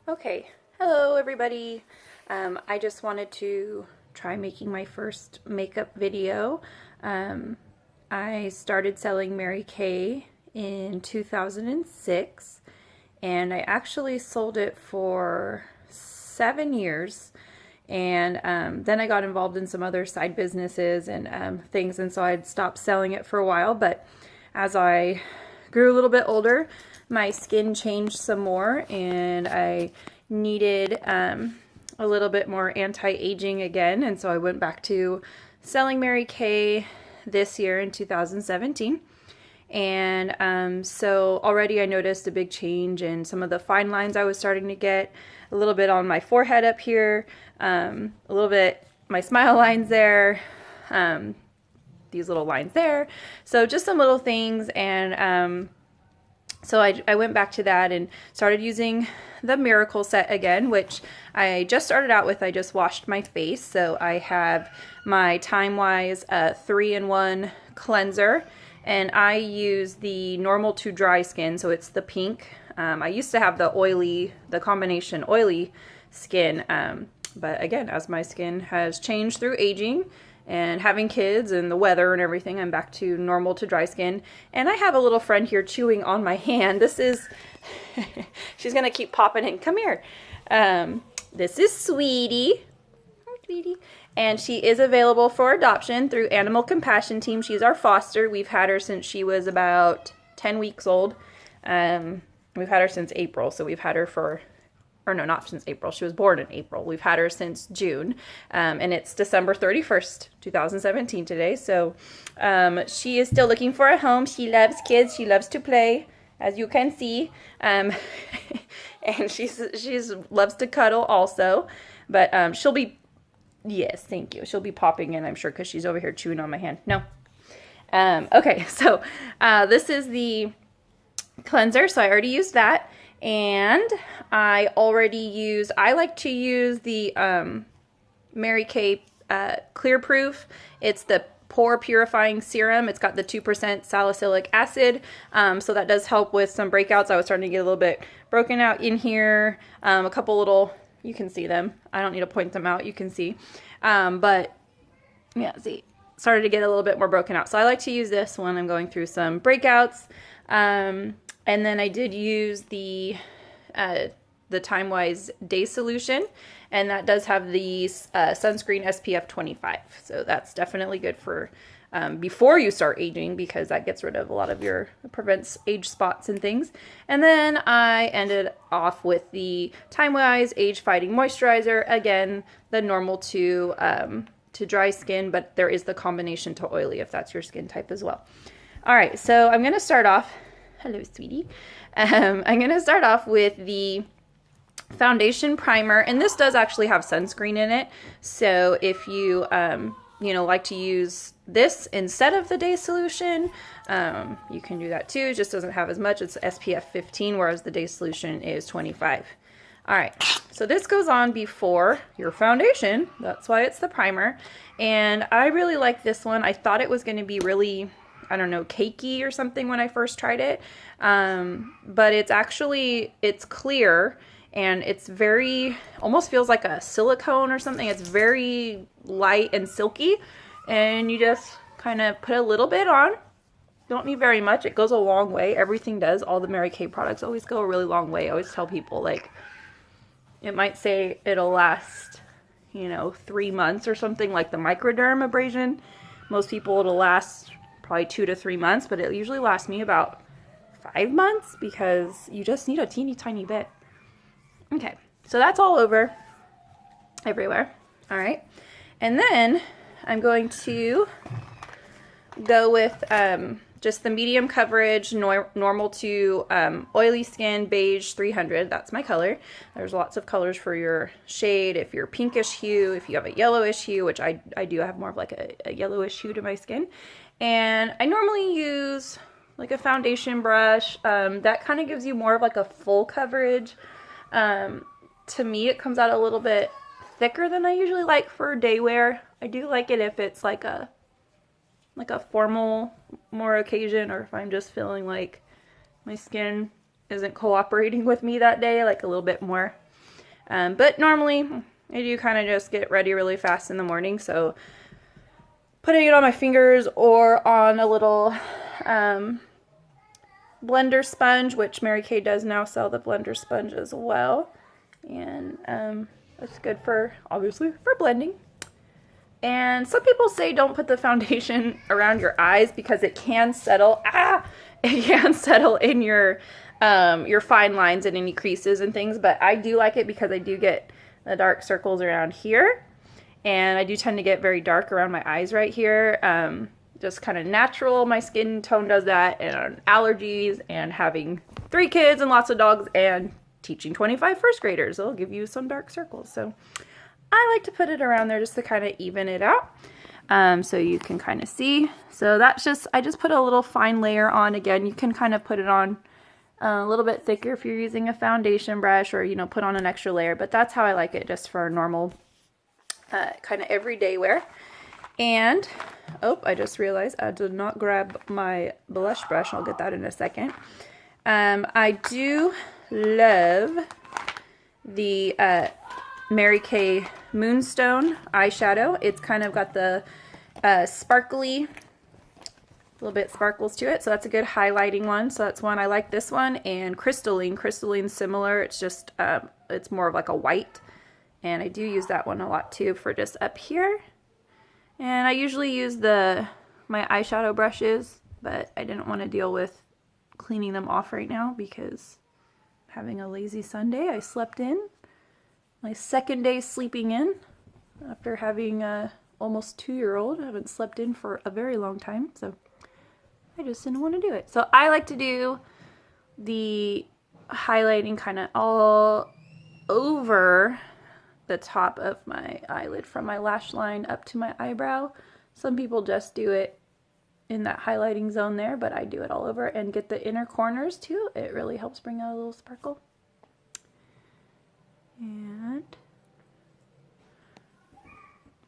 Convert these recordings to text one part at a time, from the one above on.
Okay, hello everybody. I just wanted to try making my first makeup video. I started selling Mary Kay in 2006 and I actually sold it for 7 years, and then I got involved in some other side businesses and things, and so I'd stopped selling it for a while. But as I grew a little bit older, my skin changed some more and I needed a little bit more anti-aging again, and so I went back to selling Mary Kay this year in 2017. And so already I noticed a big change in some of the fine lines I was starting to get, a little bit on my forehead up here, a little bit my smile lines there, these little lines there. So just some little things. And so I went back to that and started using the Miracle set again, which I just started out with. I just washed my face. So I have my Time Wise 3-in-1 cleanser, and I use the Normal to Dry Skin, so it's the pink. I used to have the combination oily skin, but again, as my skin has changed through aging and having kids and the weather and everything, I'm back to Normal to Dry Skin. And I have a little friend here chewing on my hand. This is, she's gonna keep popping in. Come here. This is Sweetie. Hi, Sweetie. And she is available for adoption through Animal Compassion Team. She's our foster. We've had her since she was about 10 weeks old. We've had her since April, so we've had her for, or no, not since April. She was born in April. We've had her since June, and it's December 31st, 2017 today. So she is still looking for a home. She loves kids. She loves to play, as you can see. And she's loves to cuddle also. But she'll be, yes, thank you. She'll be popping in, I'm sure, because she's over here chewing on my hand. No. Okay, so this is the cleanser. So I already used that. And I like to use the Mary Kay Clear Proof. It's the pore purifying serum. It's got the 2% salicylic acid, so that does help with some breakouts. I was starting to get a little bit broken out in here. A couple little, you can see them. I don't need to point them out. You can see. But yeah, see, started to get a little bit more broken out. So I like to use this when I'm going through some breakouts. And then I did use the Time Wise Day Solution, and that does have the sunscreen SPF 25. So that's definitely good for before you start aging, because that gets rid of a lot of prevents age spots and things. And then I ended off with the Time Wise Age Fighting Moisturizer. Again, the Normal to dry skin, but there is the combination to oily if that's your skin type as well. All right, so I'm going to start off. Hello, sweetie. I'm going to start off with the foundation primer, and this does actually have sunscreen in it. So if you, like to use this instead of the Day Solution, you can do that too. It just doesn't have as much. It's SPF 15, whereas the Day Solution is 25. All right, so this goes on before your foundation. That's why it's the primer. And I really like this one. I thought it was going to be really, I don't know, cakey or something when I first tried it. But it's clear, and it's very, almost feels like a silicone or something. It's very light and silky, and you just kind of put a little bit on. Don't need very much. It goes a long way. Everything does. All the Mary Kay products always go a really long way. I always tell people, like, it might say it'll last, 3 months or something, like the Microderm abrasion. Most people, it'll last probably 2 to 3 months, but it usually lasts me about 5 months, because you just need a teeny tiny bit. Okay, so that's all over everywhere. All right, and then I'm going to go with just the medium coverage, normal to oily skin, beige 300. That's my color. There's lots of colors for your shade. If you're pinkish hue, if you have a yellowish hue, which I do have more of like a yellowish hue to my skin. And I normally use like a foundation brush. That kind of gives you more of like a full coverage. To me, it comes out a little bit thicker than I usually like for day wear. I do like it if it's like a formal more occasion, or if I'm just feeling like my skin isn't cooperating with me that day, like a little bit more But normally I do kind of just get ready really fast in the morning, so putting it on my fingers or on a little blender sponge, which Mary Kay does now sell the blender sponge as well, and that's good for, obviously, for blending. And some people say don't put the foundation around your eyes because it can settle. It can settle in your fine lines and any creases and things. But I do like it because I do get the dark circles around here, and I do tend to get very dark around my eyes right here. Just kind of natural. My skin tone does that, and allergies, and having 3 kids and lots of dogs, and teaching 25 first graders, it'll give you some dark circles. So I like to put it around there just to kind of even it out, so you can kind of see. So that's just, I just put a little fine layer on. Again, you can kind of put it on a little bit thicker if you're using a foundation brush, or, you know, put on an extra layer. But that's how I like it, just for normal kind of everyday wear. And, oh, I just realized I did not grab my blush brush. I'll get that in a second. I do love the Mary Kay Moonstone eyeshadow. It's kind of got the sparkly, a little bit sparkles to it, so that's a good highlighting one. So that's one. I like this one. And Crystalline. Crystallines similar. It's just, it's more of like a white. And I do use that one a lot too for just up here. And I usually use my eyeshadow brushes, but I didn't want to deal with cleaning them off right now because I'm having a lazy Sunday. I slept in. My second day sleeping in after having a almost 2-year-old. I haven't slept in for a very long time, so I just didn't want to do it. So I like to do the highlighting kind of all over the top of my eyelid, from my lash line up to my eyebrow. Some people just do it in that highlighting zone there, but I do it all over and get the inner corners too. It really helps bring out a little sparkle. And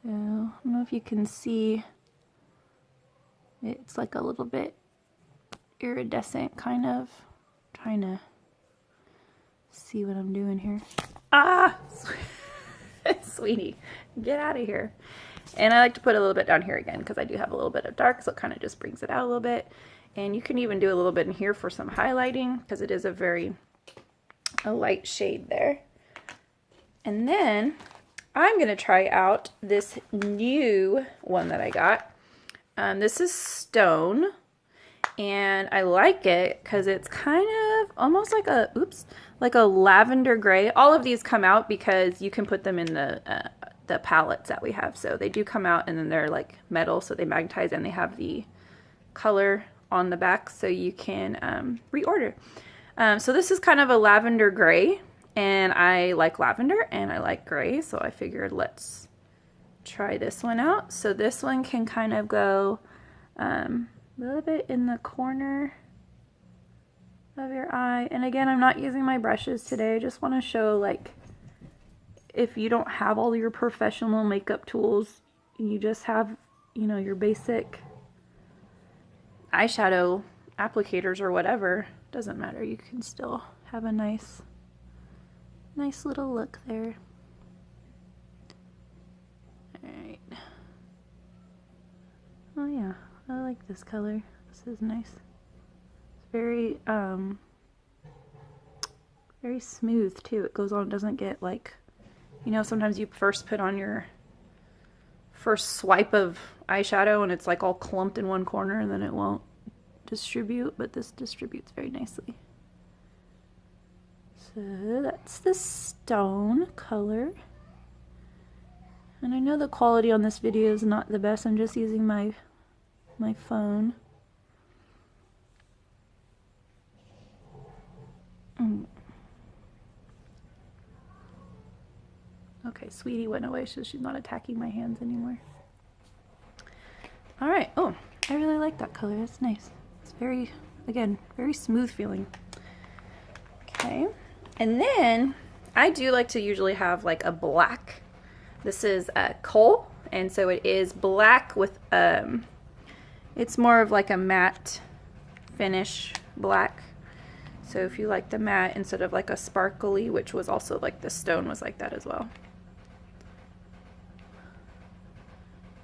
so, I don't know if you can see, it's like a little bit iridescent, kind of. Trying to see what I'm doing here. Ah! Sweetie, get out of here. And I like to put a little bit down here again because I do have a little bit of dark, so it kind of just brings it out a little bit. And you can even do a little bit in here for some highlighting because it is a light shade there. And then I'm going to try out this new one that I got. This is Stone, and I like it because it's kind of almost like a, like a lavender gray. All of these come out because you can put them in the palettes that we have. So they do come out, and then they're like metal, so they magnetize, and they have the color on the back, so you can reorder. So this is kind of a lavender gray. And I like lavender and I like gray, so I figured let's try this one out. So this one can kind of go a little bit in the corner of your eye. And again, I'm not using my brushes today. I just want to show, like, if you don't have all your professional makeup tools, you just have, you know, your basic eyeshadow applicators or whatever, doesn't matter. You can still have a nice little look there. Alright. Oh yeah, I like this color. This is nice. It's very, very smooth too. It goes on, doesn't get like, you know, sometimes you first put on your first swipe of eyeshadow and it's like all clumped in one corner and then it won't distribute, but this distributes very nicely. So that's the Stone color. And I know the quality on this video is not the best. I'm just using my phone. Okay, Sweetie went away, so she's not attacking my hands anymore. Alright, oh, I really like that color. That's nice. It's very, again, very smooth feeling. Okay. And then I do like to usually have like a black. This is Kohl, and so it is black with it's more of like a matte finish black. So if you like the matte instead of like a sparkly, which was also like the stone was like that as well.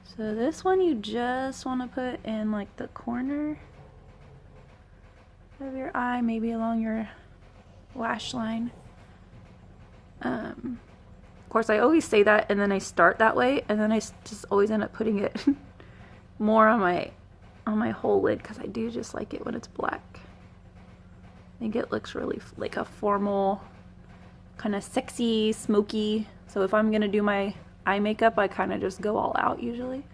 So this one you just want to put in like the corner of your eye, maybe along your lash line. Of course, I always say that and then I start that way, and then I just always end up putting it more on my whole lid because I do just like it when it's black. I think it looks really like a formal, kind of sexy, smoky. So if I'm gonna do my eye makeup, I kind of just go all out usually.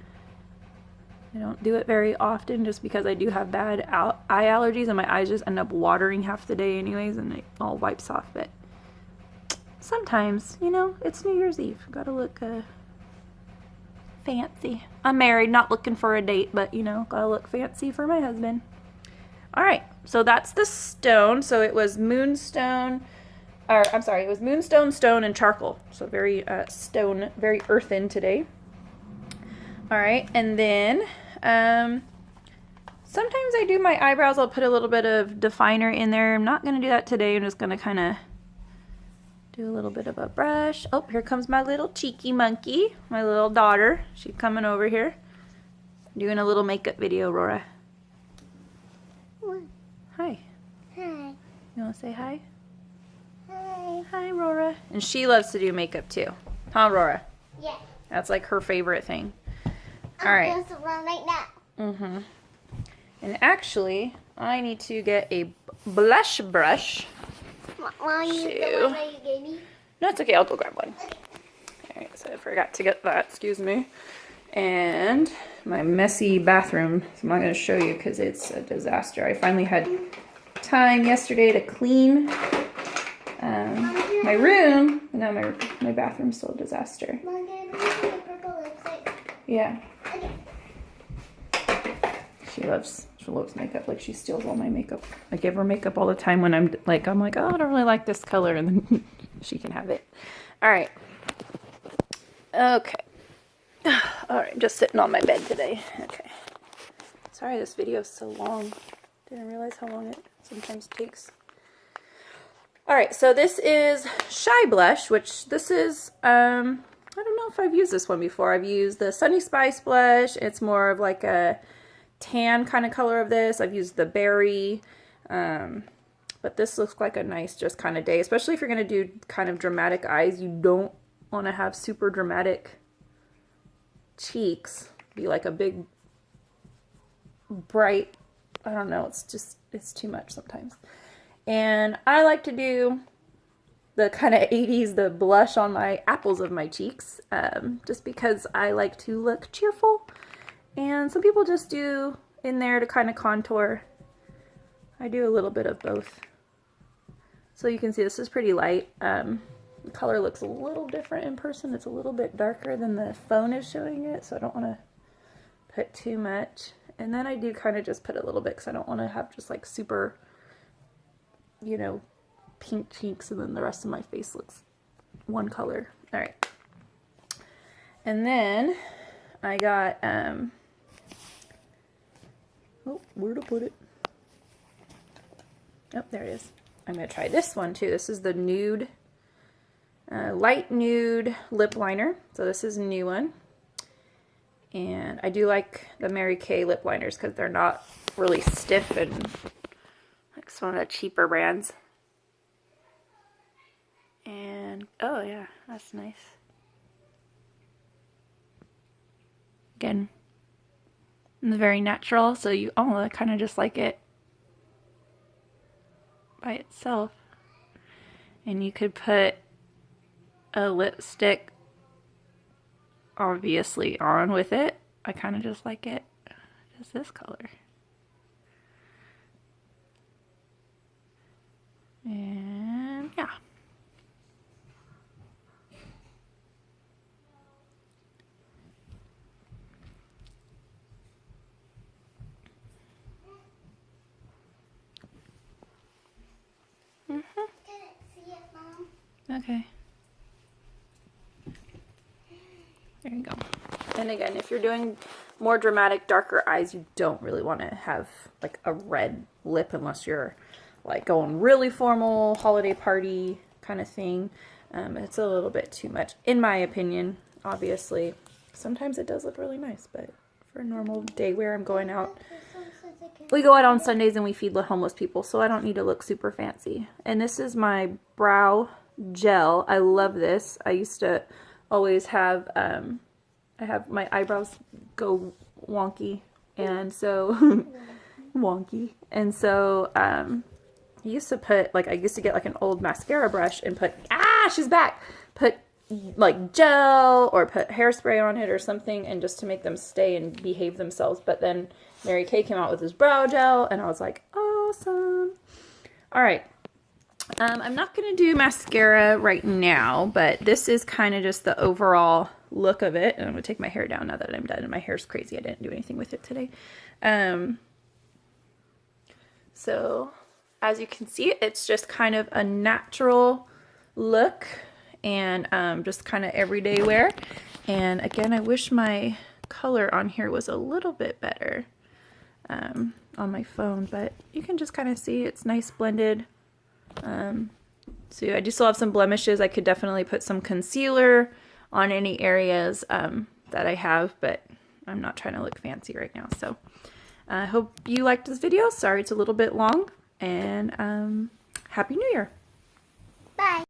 I don't do it very often just because I do have bad eye allergies and my eyes just end up watering half the day anyways, and it all wipes off. But sometimes, you know, it's New Year's Eve. Gotta look fancy. I'm married, not looking for a date, but you know, gotta look fancy for my husband. Alright, so that's the stone. So it was moonstone, or I'm sorry, it was moonstone, stone, and charcoal. So very stone, very earthen today. Alright, and then sometimes I do my eyebrows. I'll put a little bit of definer in there. I'm not going to do that today. I'm just going to kind of do a little bit of a brush. Oh, here comes my little cheeky monkey, my little daughter. She's coming over here. Doing a little makeup video, Rora. Hi. Hi. You want to say hi? Hi. Hi, Rora. And she loves to do makeup too. Huh, Rora? Yeah. That's like her favorite thing. All right. I'm going to run right now. Mm-hmm. And actually, I need to get a blush brush. Mom, use the one that you gave me? No, it's okay. I'll go grab one. All right, so I forgot to get that. Excuse me. And my messy bathroom. So I'm not going to show you because it's a disaster. I finally had time yesterday to clean my room. And now my bathroom's still a disaster. Mom, can I use my purple lipstick? Yeah. Okay. She loves makeup. Like, she steals all my makeup. I give her makeup all the time when I'm like, oh, I don't really like this color, and then she can have it. All right. Okay. All right, just sitting on my bed today. Okay. Sorry this video is so long. Didn't realize how long it sometimes takes. All right, so this is Shy Blush, which this is, I don't know if I've used this one before. I've used the Sunny Spice blush. It's more of like a tan kind of color of this. I've used the berry, but this looks like a nice just kind of day, especially if you're going to do kind of dramatic eyes. You don't want to have super dramatic cheeks, be like a big bright, I don't know, it's too much sometimes. And I like to do the kind of 80s, the blush on my apples of my cheeks, just because I like to look cheerful. And some people just do in there to kind of contour. I do a little bit of both. So you can see this is pretty light. The color looks a little different in person. It's a little bit darker than the phone is showing it, so I don't want to put too much. And then I do kind of just put a little bit because I don't want to have just like super, you know, pink cheeks and then the rest of my face looks one color. All right. And then I got, oh, where to put it? Oh, there it is. I'm going to try this one too. This is the nude, light nude lip liner. So this is a new one. And I do like the Mary Kay lip liners because they're not really stiff and like some of the cheaper brands. And, oh yeah, that's nice. Again, it's very natural, so you, oh, I kind of just like it by itself. And you could put a lipstick obviously on with it. I kind of just like it just this color. And yeah. Okay. There you go. And again, if you're doing more dramatic, darker eyes, you don't really want to have like a red lip unless you're like going really formal holiday party kind of thing. It's a little bit too much, in my opinion, obviously. Sometimes it does look really nice, but for a normal day wear, I'm going out. We go out on Sundays and we feed the homeless people, so I don't need to look super fancy. And this is my brow gel. I love this. I used to always have, I have my eyebrows go wonky, and so, wonky. And so, I used to put, like, I used to get like an old mascara brush and put, she's back! Put like gel or put hairspray on it or something, and just to make them stay and behave themselves. But then Mary Kay came out with this brow gel and I was like, awesome. All right. I'm not going to do mascara right now, but this is kind of just the overall look of it. And I'm going to take my hair down now that I'm done. And my hair's crazy. I didn't do anything with it today. So as you can see, it's just kind of a natural look and just kind of everyday wear. And again, I wish my color on here was a little bit better on my phone, but you can just kind of see it's nice blended. So I do still have some blemishes. I could definitely put some concealer on any areas that I have, but I'm not trying to look fancy right now. So I hope you liked this video. Sorry it's a little bit long, and Happy New Year. Bye.